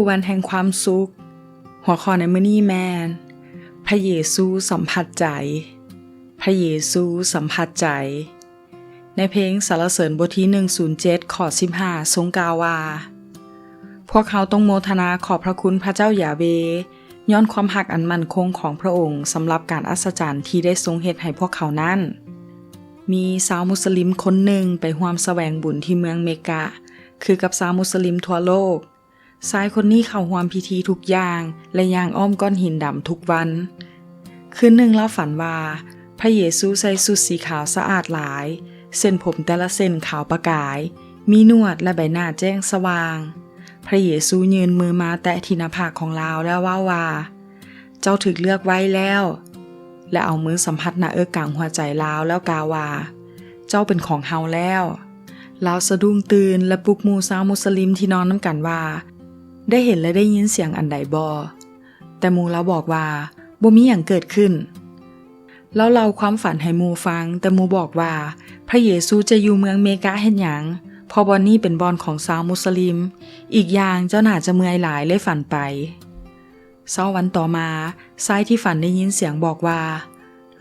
วันแห่งความสุขหัวข้อในมื้อนี้แม่นพระเยซูสัมผัสใจพระเยซูสัมผัสใจในเพลงสรรเสริญบทที่107ข้อ15ทรงกล่าวว่าพวกเขาต้องโมทนาขอบพระคุณพระเจ้ายาเวห์ย้อนความหักอันมั่นคงของพระองค์สำหรับการอัศจรรย์ที่ได้ทรงเฮ็ดให้พวกเขานั้นมีชาวมุสลิมคนหนึ่งไปร่วมแสวงบุญที่เมืองเมกะคือกับชาวมุสลิมทั่วโลกชายคนนี้เข้าร่วมพิธีทุกอย่างและย่างอ้อมก้อนหินดำทุกวันคืนหนึ่งเราฝันว่าพระเยซูใส่ชุดสีขาวสะอาดหลายเส้นผมแต่ละเส้นขาวประกายมีหนวดและใบหน้าแจ้งสว่างพระเยซูยืนมือมาแตะที่หน้าผากของเราแล้วว่าเจ้าถูกเลือกไว้แล้วและเอามือสัมผัสหน้าอกลางหัวใจเราแล้วกล่าวว่าเจ้าเป็นของเฮาแล้วเราสะดุ้งตื่นและปลุกหมู่ชาวมุสลิมที่นอนน้ำกันว่าได้เห็นและได้ยินเสียงอันใดบ่แต่หมู่เราบอกว่าบ่มีหยังเกิดขึ้นแล้วเล่าความฝันให้หมู่ฟังแต่หมู่บอกว่าพระเยซูจะอยู่เมืองเมกะเฮ็ดหยังเพราะบ่อนนี้เป็นบ่อนของชาวมุสลิมอีกอย่างเจ้าน่าจะเมื่อยหลายเลยฝันไปเช้าวันต่อมาชายที่ฝันได้ยินเสียงบอกว่า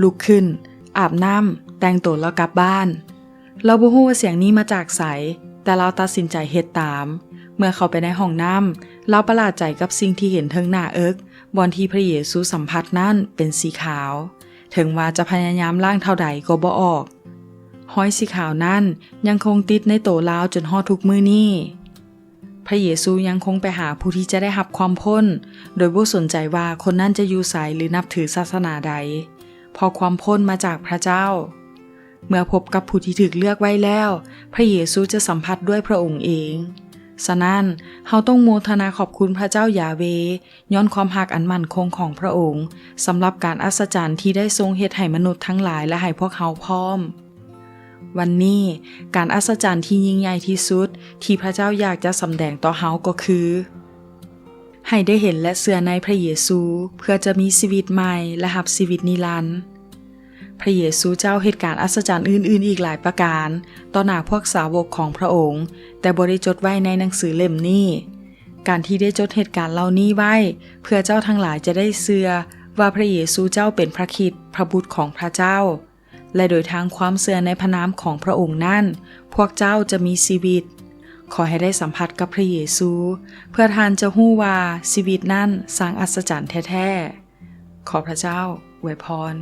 ลุกขึ้นอาบน้ำแต่งตัวแล้วกลับบ้านเราบ่ฮู้ว่าเสียงนี้มาจากไสแต่เราตัดสินใจเฮ็ดตามเมื่อเข้าไปในห้องน้ำเราประหลาดใจกับสิ่งที่เห็นเทิงหน้าเอิกบอนที่พระเยซูสัมผัสนั้นเป็นสีขาวถึงว่าจะพยายามล้างเท่าใดก็บ่ออกห้อยสีขาวนั้นยังคงติดในโตลาวจนฮอดทุกมื้อนี้พระเยซูยังคงไปหาผู้ที่จะได้รับความพ้นโดยบ่สนใจว่าคนนั้นจะอยู่ไสหรือนับถือศาสนาใดเพราะความพ้นมาจากพระเจ้าเมื่อพบกับผู้ที่ถูกเลือกไว้แล้วพระเยซูจะสัมผัสด้วยพระองค์เองฉะนั้นเฮาต้องโมทนาขอบคุณพระเจ้ายาเวห์ย้อนความรักอันมั่นคงของพระองค์สำหรับการอัศจรรย์ที่ได้ทรงเฮ็ดให้มนุษย์ทั้งหลายและให้พวกเขาพร้อมวันนี้การอัศจรรย์ที่ยิ่งใหญ่ที่สุดที่พระเจ้าอยากจะสำแดงต่อเฮาก็คือให้ได้เห็นและเชื่อในพระเยซูเพื่อจะมีชีวิตใหม่และรับชีวิตนิรันดร์พระเยซูเจ้าเหตุการณ์อัศจรรย์อื่นๆอีกหลายประการต่อหน้าพวกสาวกของพระองค์แต่บ่ได้จดไว้ในหนังสือเล่มนี้การที่ได้จดเหตุการณ์เหล่านี้ไว้เพื่อเจ้าทั้งหลายจะได้เชื่อว่าพระเยซูเจ้าเป็นพระคริสต์พระบุตรของพระเจ้าและโดยทางความเชื่อในพระนามของพระองค์นั้นพวกเจ้าจะมีชีวิตขอให้ได้สัมผัสกับพระเยซูเพื่อท่านจะฮู้ว่าชีวิตนั้นสร้างอัศจรรย์แท้ๆขอพระเจ้าอวยพร